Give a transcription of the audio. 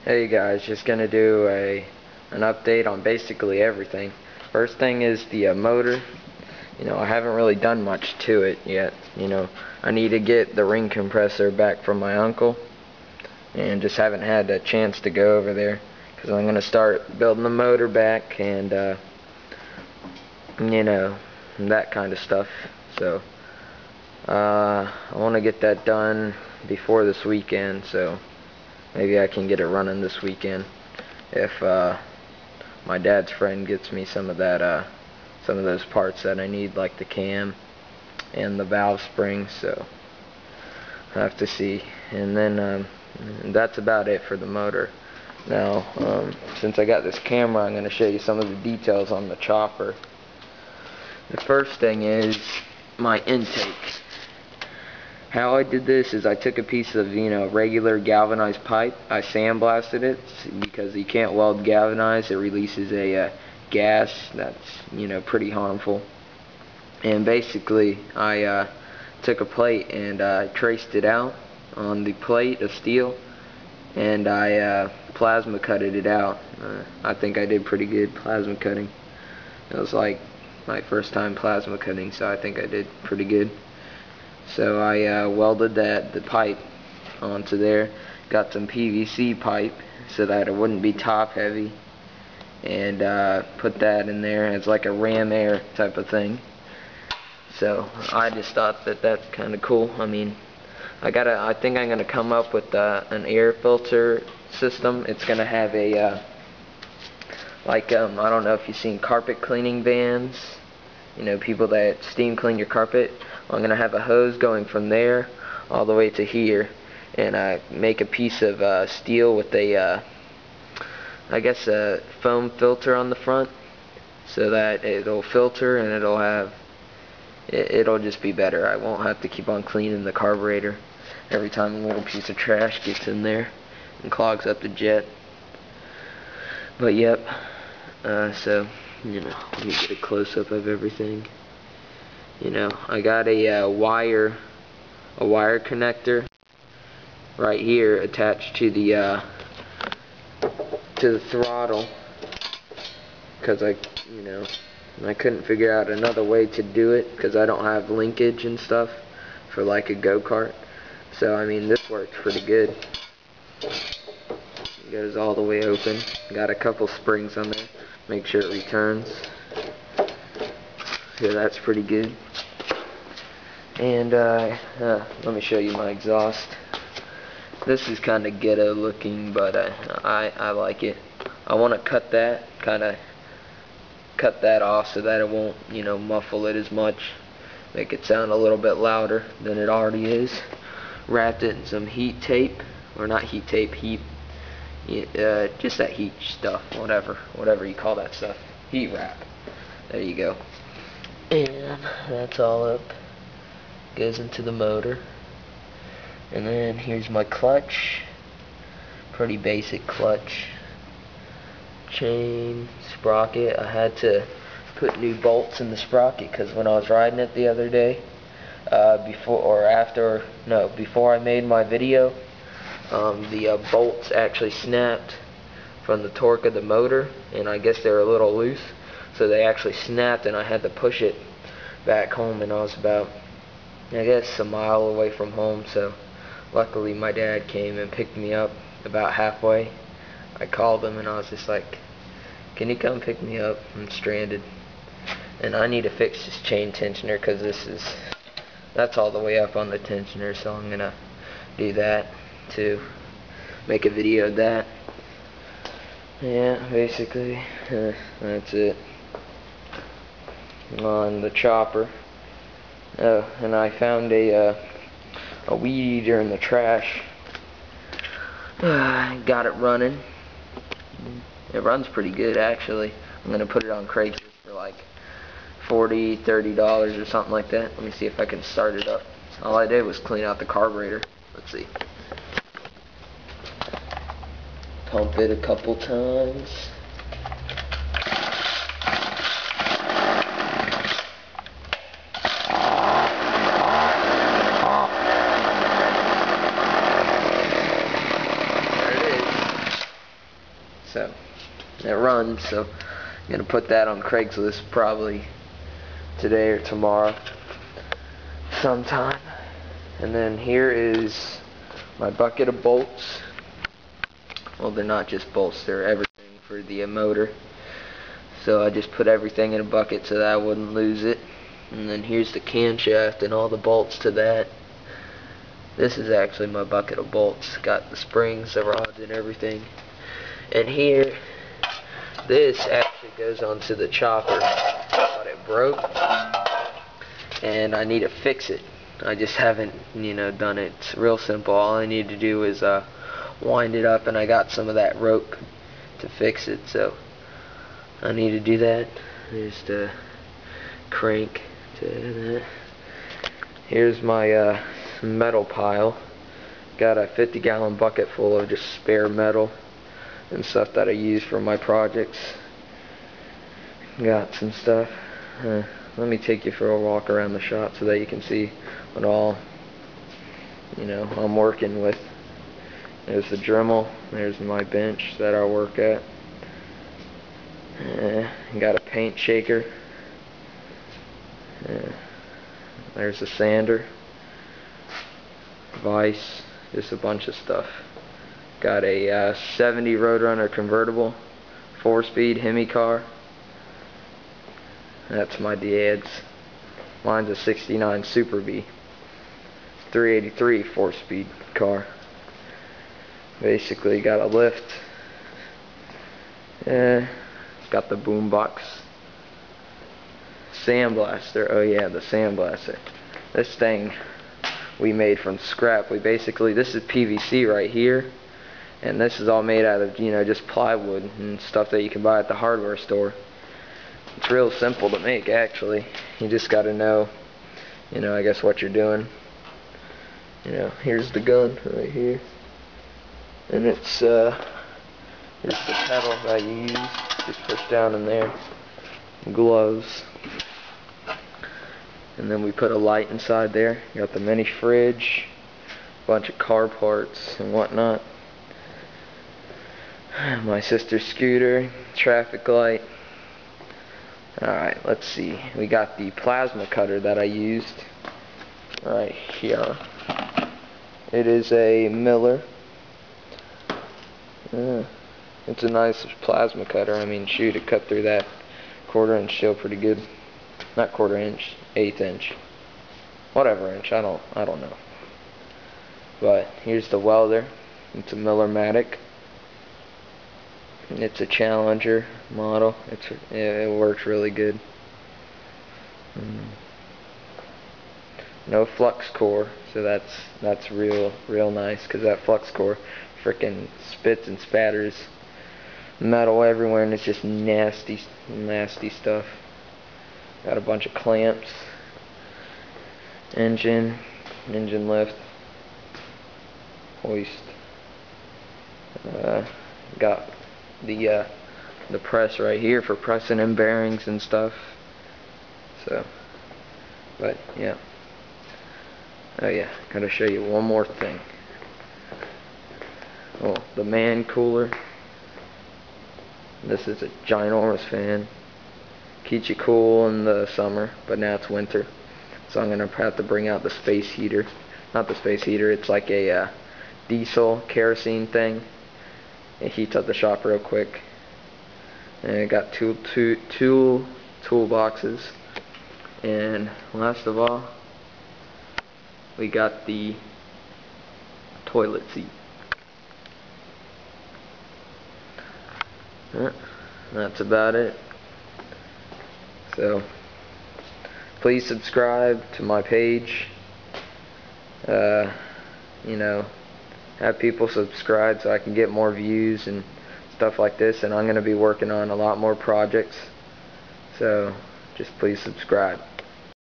Hey guys, just gonna do an update on basically everything. First thing is the motor. I haven't really done much to it yet. I need to get the ring compressor back from my uncle, and just haven't had a chance to go over there because I'm gonna start building the motor back and that kind of stuff. So I want to get that done before this weekend, so maybe I can get it running this weekend if my dad's friend gets me some of those parts that I need, like the cam and the valve springs. So I have to see. And then that's about it for the motor. Now, since I got this camera, I'm going to show you some of the details on the chopper. The first thing is my intake. How I did this is I took a piece of regular galvanized pipe. I sandblasted it because you can't weld galvanized. It releases a gas that's pretty harmful. And basically I took a plate and I traced it out on the plate of steel, and I plasma cutted it out. I think I did pretty good plasma cutting. It was like my first time plasma cutting, so I think I did pretty good. So I welded the pipe onto there, got some PVC pipe so that it wouldn't be top heavy, and put that in there as like a ram air type of thing. So I just thought that that's kind of cool. I mean, I think I'm gonna come up with an air filter system. It's gonna have a I don't know if you've seen carpet cleaning vans. People that steam clean your carpet. I'm going to have a hose going from there all the way to here, and I make a piece of steel with a foam filter on the front, so that it'll filter and it'll just be better. I won't have to keep on cleaning the carburetor every time a little piece of trash gets in there and clogs up the jet. But yep, so let me get a close-up of everything. I got a wire connector right here attached to the throttle, because I couldn't figure out another way to do it because I don't have linkage and stuff for like a go-kart. So I mean, this works pretty good. It goes all the way open. Got a couple springs on there, make sure it returns. So that's pretty good. And let me show you my exhaust. This is kind of ghetto looking, but I like it. I want to cut that off so that it won't muffle it as much, make it sound a little bit louder than it already is. Wrapped it in some heat tape, or not heat tape, just that heat stuff, whatever you call that stuff, heat wrap. There you go. And that's all up. Goes into the motor. And then here's my clutch. Pretty basic clutch. Chain, sprocket. I had to put new bolts in the sprocket because when I was riding it the other day, before I made my video, the bolts actually snapped from the torque of the motor, and I guess they were a little loose, so they actually snapped, and I had to push it back home, and I was about, I guess, a mile away from home. So luckily my dad came and picked me up about halfway. I called him and I was just like, can you come pick me up? I'm stranded and I need to fix this chain tensioner, because that's all the way up on the tensioner, so I'm gonna do that too, make a video of that. Yeah, basically that's it on the chopper. Oh, and I found a weed eater in the trash. Got it running. It runs pretty good, actually. I'm gonna put it on Craigslist for like $40, $30 or something like that. Let me see if I can start it up. All I did was clean out the carburetor. Let's see. Pump it a couple times. So it runs, so I'm gonna put that on Craigslist probably today or tomorrow sometime. And then here is my bucket of bolts. Well, they're not just bolts, they're everything for the motor. So I just put everything in a bucket so that I wouldn't lose it. And then here's the camshaft and all the bolts to that. This is actually my bucket of bolts. Got the springs, the rods, and everything. And here, this actually goes onto the chopper. But it broke, and I need to fix it. I just haven't, done it. It's real simple. All I need to do is wind it up, and I got some of that rope to fix it. So I need to do that. There's the crank to that. Here's my metal pile. Got a 50-gallon bucket full of just spare metal and stuff that I use for my projects. Got some stuff. Let me take you for a walk around the shop so that you can see what all I'm working with. There's the Dremel. There's my bench that I work at. Got a paint shaker. There's the sander, vise, just a bunch of stuff. Got a 70 Roadrunner convertible, 4-speed Hemi car. That's my dad's. Mine's a 69 Super B, 383 4-speed car. Basically got a lift. Got the boombox. Sandblaster. Oh yeah, the sandblaster. This thing we made from scrap. This is PVC right here, and this is all made out of just plywood and stuff that you can buy at the hardware store. It's real simple to make, actually. You just got to know, I guess what you're doing. Here's the gun right here, and it's here's the pedal that you use. Just push down in there. Gloves. And then we put a light inside there. Got the mini fridge, bunch of car parts and whatnot. My sister's scooter, traffic light. Alright, let's see. We got the plasma cutter that I used right here. It is a Miller. It's a nice plasma cutter. I mean, shoot, it cut through that 1/4 inch steel pretty good. Not 1/4 inch, 1/8 inch. Whatever inch, I don't know. But here's the welder. It's a Miller-matic. It's a Challenger model. It works really good. No flux core, so that's real nice, because that flux core frickin' spits and spatters metal everywhere, and it's just nasty stuff. Got a bunch of clamps, engine lift, hoist. Got the press right here for pressing in bearings and stuff. So, but yeah. Oh yeah, gotta show you one more thing. Oh, the man cooler. This is a ginormous fan. Keeps you cool in the summer, but now it's winter, so I'm gonna have to bring out the space heater. Not the space heater, it's like a diesel kerosene thing. It heats up the shop real quick. And I got two toolboxes, and last of all, we got the toilet seat. That's about it. So please subscribe to my page. Have people subscribe so I can get more views and stuff like this, and I'm going to be working on a lot more projects, so just please subscribe.